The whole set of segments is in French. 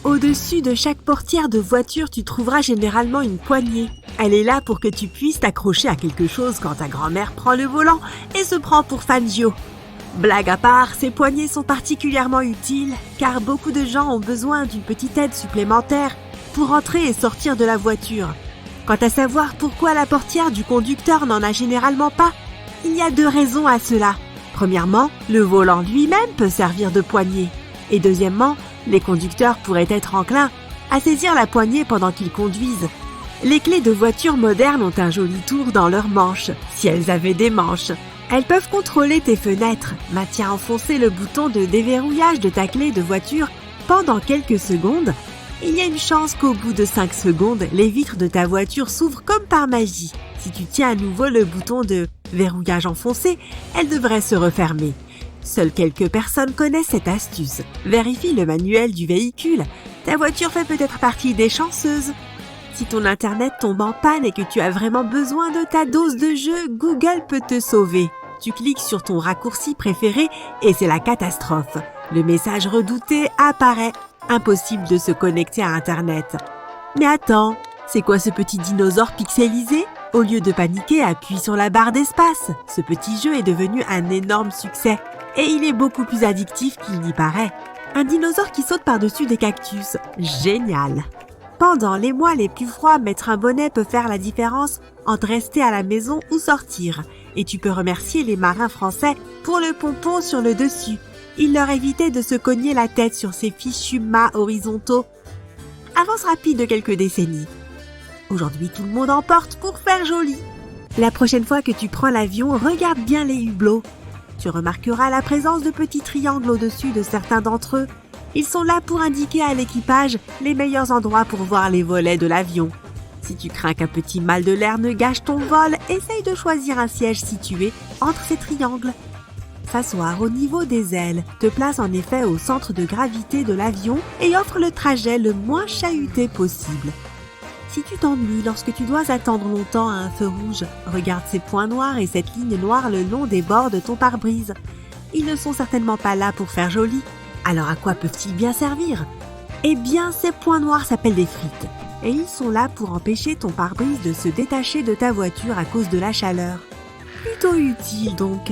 Au-dessus de chaque portière de voiture, tu trouveras généralement une poignée. Elle est là pour que tu puisses t'accrocher à quelque chose quand ta grand-mère prend le volant et se prend pour Fangio. Blague à part, ces poignées sont particulièrement utiles car beaucoup de gens ont besoin d'une petite aide supplémentaire pour entrer et sortir de la voiture. Quant à savoir pourquoi la portière du conducteur n'en a généralement pas, il y a 2 raisons à cela. Premièrement, le volant lui-même peut servir de poignée. Et deuxièmement, les conducteurs pourraient être enclins à saisir la poignée pendant qu'ils conduisent. Les clés de voiture modernes ont un joli tour dans leurs manches, si elles avaient des manches. Elles peuvent contrôler tes fenêtres, maintiens enfoncé le bouton de déverrouillage de ta clé de voiture pendant quelques secondes. Il y a une chance qu'au bout de 5 secondes, les vitres de ta voiture s'ouvrent comme par magie. Si tu tiens à nouveau le bouton de verrouillage enfoncé, elles devraient se refermer. Seules quelques personnes connaissent cette astuce. Vérifie le manuel du véhicule. Ta voiture fait peut-être partie des chanceuses. Si ton internet tombe en panne et que tu as vraiment besoin de ta dose de jeu, Google peut te sauver. Tu cliques sur ton raccourci préféré et c'est la catastrophe. Le message redouté apparaît. Impossible de se connecter à internet. Mais attends, c'est quoi ce petit dinosaure pixelisé ? Au lieu de paniquer, appuie sur la barre d'espace. Ce petit jeu est devenu un énorme succès. Et il est beaucoup plus addictif qu'il n'y paraît. Un dinosaure qui saute par-dessus des cactus. Génial! Pendant les mois les plus froids, mettre un bonnet peut faire la différence entre rester à la maison ou sortir. Et tu peux remercier les marins français pour le pompon sur le dessus. Il leur évitait de se cogner la tête sur ces fichus mâts horizontaux. Avance rapide de quelques décennies. Aujourd'hui, tout le monde en porte pour faire joli. La prochaine fois que tu prends l'avion, regarde bien les hublots. Tu remarqueras la présence de petits triangles au-dessus de certains d'entre eux. Ils sont là pour indiquer à l'équipage les meilleurs endroits pour voir les volets de l'avion. Si tu crains qu'un petit mal de l'air ne gâche ton vol, essaye de choisir un siège situé entre ces triangles. S'asseoir au niveau des ailes te place en effet au centre de gravité de l'avion et offre le trajet le moins chahuté possible. Si tu t'ennuies lorsque tu dois attendre longtemps à un feu rouge, regarde ces points noirs et cette ligne noire le long des bords de ton pare-brise. Ils ne sont certainement pas là pour faire joli. Alors à quoi peuvent-ils bien servir ? Eh bien, ces points noirs s'appellent des frites. Et ils sont là pour empêcher ton pare-brise de se détacher de ta voiture à cause de la chaleur. Plutôt utile donc.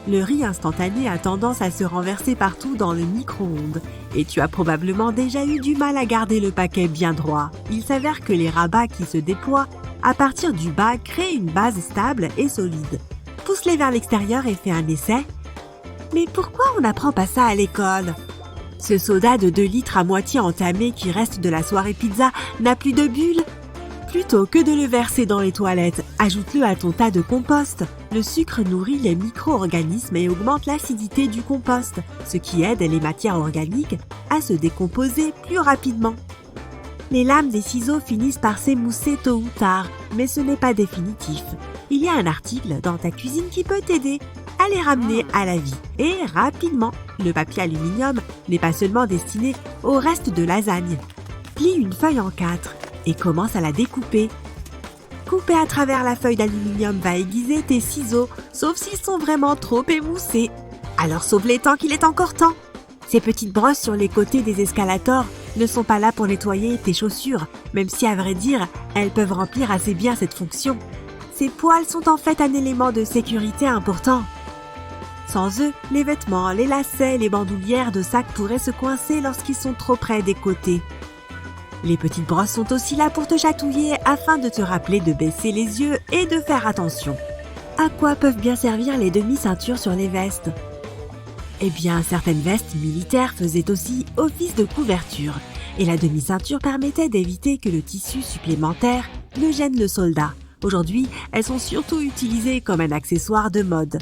Le riz instantané a tendance à se renverser partout dans le micro-ondes. Et tu as probablement déjà eu du mal à garder le paquet bien droit. Il s'avère que les rabats qui se déploient à partir du bas créent une base stable et solide. Pousse-les vers l'extérieur et fais un essai. Mais pourquoi on n'apprend pas ça à l'école ? Ce soda de 2 litres à moitié entamé qui reste de la soirée pizza n'a plus de bulles ? Plutôt que de le verser dans les toilettes, ajoute-le à ton tas de compost. Le sucre nourrit les micro-organismes et augmente l'acidité du compost, ce qui aide les matières organiques à se décomposer plus rapidement. Les lames des ciseaux finissent par s'émousser tôt ou tard, mais ce n'est pas définitif. Il y a un article dans ta cuisine qui peut t'aider à les ramener à la vie, et rapidement. Le papier aluminium n'est pas seulement destiné au reste de lasagne. Plie une feuille en 4 et commence à la découper. Couper à travers la feuille d'aluminium va aiguiser tes ciseaux, sauf s'ils sont vraiment trop émoussés. Alors sauve-les tant qu'il est encore temps. Ces petites brosses sur les côtés des escalators ne sont pas là pour nettoyer tes chaussures, même si à vrai dire, elles peuvent remplir assez bien cette fonction. Ces poils sont en fait un élément de sécurité important. Sans eux, les vêtements, les lacets, les bandoulières de sac pourraient se coincer lorsqu'ils sont trop près des côtés. Les petites brosses sont aussi là pour te chatouiller afin de te rappeler de baisser les yeux et de faire attention. À quoi peuvent bien servir les demi-ceintures sur les vestes ? Eh bien, certaines vestes militaires faisaient aussi office de couverture et la demi-ceinture permettait d'éviter que le tissu supplémentaire ne gêne le soldat. Aujourd'hui, elles sont surtout utilisées comme un accessoire de mode.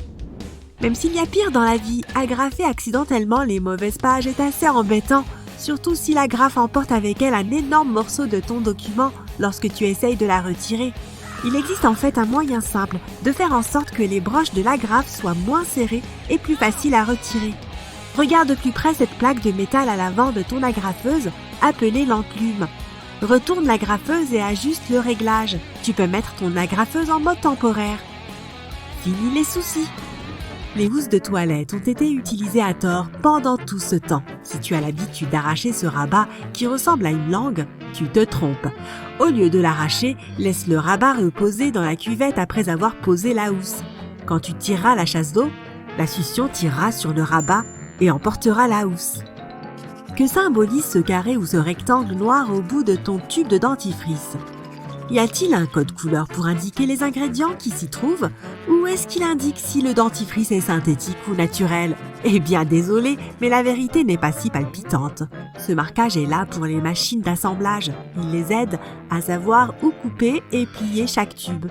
Même s'il y a pire dans la vie, agrafer accidentellement les mauvaises pages est assez embêtant, surtout si l'agrafe emporte avec elle un énorme morceau de ton document lorsque tu essayes de la retirer. Il existe en fait un moyen simple de faire en sorte que les broches de l'agrafe soient moins serrées et plus faciles à retirer. Regarde de plus près cette plaque de métal à l'avant de ton agrafeuse, appelée l'enclume. Retourne l'agrafeuse et ajuste le réglage. Tu peux mettre ton agrafeuse en mode temporaire. Fini les soucis. Les housses de toilette ont été utilisées à tort pendant tout ce temps. Si tu as l'habitude d'arracher ce rabat qui ressemble à une langue, tu te trompes. Au lieu de l'arracher, laisse le rabat reposer dans la cuvette après avoir posé la housse. Quand tu tireras la chasse d'eau, la succion tirera sur le rabat et emportera la housse. Que symbolise ce carré ou ce rectangle noir au bout de ton tube de dentifrice? Y a-t-il un code couleur pour indiquer les ingrédients qui s'y trouvent? Ou est-ce qu'il indique si le dentifrice est synthétique ou naturel? Eh bien désolé, mais la vérité n'est pas si palpitante. Ce marquage est là pour les machines d'assemblage. Il les aide à savoir où couper et plier chaque tube.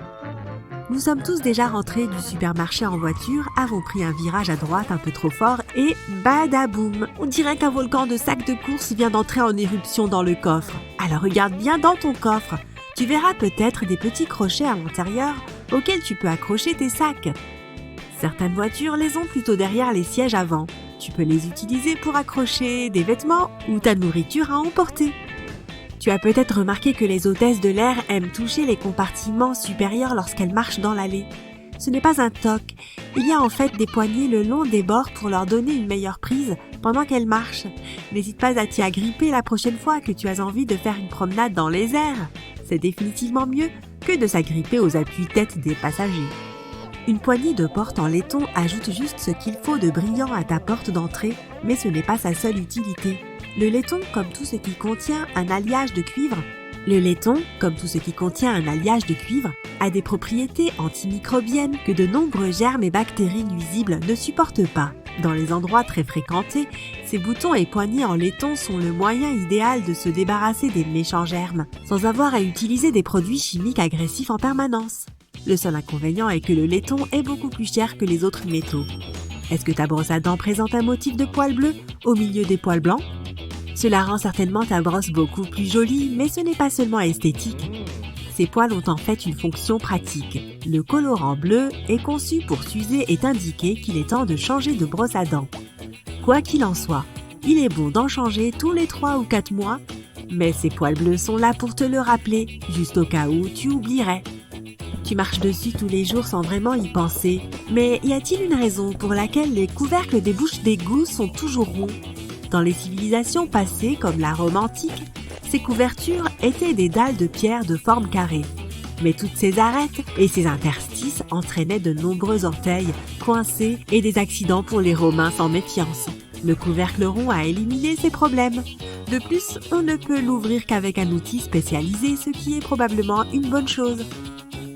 Nous sommes tous déjà rentrés du supermarché en voiture, avons pris un virage à droite un peu trop fort et badaboum! On dirait qu'un volcan de sacs de courses vient d'entrer en éruption dans le coffre. Alors regarde bien dans ton coffre. Tu verras peut-être des petits crochets à l'intérieur auxquels tu peux accrocher tes sacs. Certaines voitures les ont plutôt derrière les sièges avant. Tu peux les utiliser pour accrocher des vêtements ou ta nourriture à emporter. Tu as peut-être remarqué que les hôtesses de l'air aiment toucher les compartiments supérieurs lorsqu'elles marchent dans l'allée. Ce n'est pas un toc, il y a en fait des poignées le long des bords pour leur donner une meilleure prise pendant qu'elles marchent. N'hésite pas à t'y agripper la prochaine fois que tu as envie de faire une promenade dans les airs. C'est définitivement mieux que de s'agripper aux appuis-têtes des passagers. Une poignée de porte en laiton ajoute juste ce qu'il faut de brillant à ta porte d'entrée, mais ce n'est pas sa seule utilité. Le laiton, comme tout ce qui contient un alliage de cuivre, a des propriétés antimicrobiennes que de nombreux germes et bactéries nuisibles ne supportent pas. Dans les endroits très fréquentés, ces boutons et poignées en laiton sont le moyen idéal de se débarrasser des méchants germes, sans avoir à utiliser des produits chimiques agressifs en permanence. Le seul inconvénient est que le laiton est beaucoup plus cher que les autres métaux. Est-ce que ta brosse à dents présente un motif de poils bleus au milieu des poils blancs? Cela rend certainement ta brosse beaucoup plus jolie, mais ce n'est pas seulement esthétique. Ces poils ont en fait une fonction pratique. Le colorant bleu est conçu pour s'user et t'indiquer qu'il est temps de changer de brosse à dents. Quoi qu'il en soit, il est bon d'en changer tous les 3 ou 4 mois, mais ces poils bleus sont là pour te le rappeler, juste au cas où tu oublierais. Tu marches dessus tous les jours sans vraiment y penser, mais y a-t-il une raison pour laquelle les couvercles des bouches d'égout sont toujours ronds? Dans les civilisations passées, comme la Rome antique, ces couvertures étaient des dalles de pierre de forme carrée. Mais toutes ces arêtes et ces interstices entraînaient de nombreux orteils coincés et des accidents pour les Romains sans méfiance. Le couvercle rond a éliminé ces problèmes. De plus, on ne peut l'ouvrir qu'avec un outil spécialisé, ce qui est probablement une bonne chose.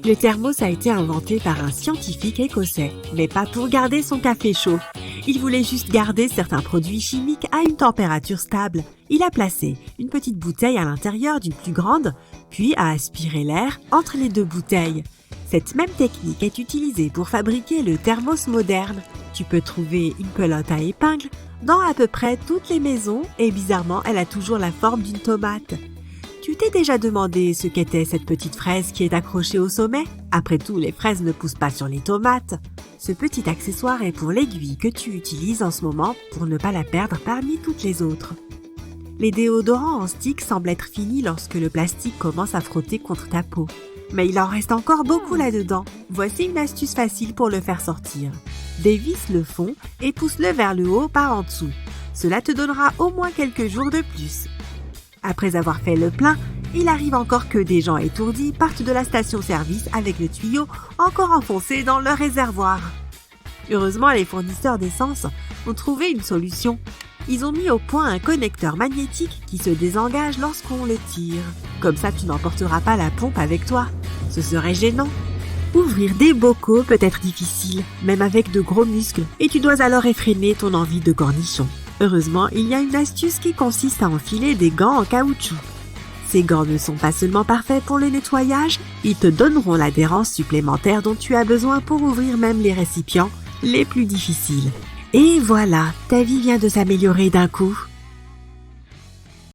Le thermos a été inventé par un scientifique écossais, mais pas pour garder son café chaud. Il voulait juste garder certains produits chimiques à une température stable. Il a placé une petite bouteille à l'intérieur d'une plus grande, puis a aspiré l'air entre les deux bouteilles. Cette même technique est utilisée pour fabriquer le thermos moderne. Tu peux trouver une pelote à épingles dans à peu près toutes les maisons et bizarrement, elle a toujours la forme d'une tomate. Tu t'es déjà demandé ce qu'était cette petite fraise qui est accrochée au sommet? Après tout, les fraises ne poussent pas sur les tomates. Ce petit accessoire est pour l'aiguille que tu utilises en ce moment pour ne pas la perdre parmi toutes les autres. Les déodorants en stick semblent être finis lorsque le plastique commence à frotter contre ta peau. Mais il en reste encore beaucoup là-dedans. Voici une astuce facile pour le faire sortir. Dévisse le fond et pousse-le vers le haut par en dessous. Cela te donnera au moins quelques jours de plus. Après avoir fait le plein, il arrive encore que des gens étourdis partent de la station-service avec le tuyau encore enfoncé dans leur réservoir. Heureusement, les fournisseurs d'essence ont trouvé une solution. Ils ont mis au point un connecteur magnétique qui se désengage lorsqu'on le tire. Comme ça, tu n'emporteras pas la pompe avec toi. Ce serait gênant. Ouvrir des bocaux peut être difficile, même avec de gros muscles, et tu dois alors effréner ton envie de cornichon. Heureusement, il y a une astuce qui consiste à enfiler des gants en caoutchouc. Ces gants ne sont pas seulement parfaits pour le nettoyage, ils te donneront l'adhérence supplémentaire dont tu as besoin pour ouvrir même les récipients les plus difficiles. Et voilà, ta vie vient de s'améliorer d'un coup.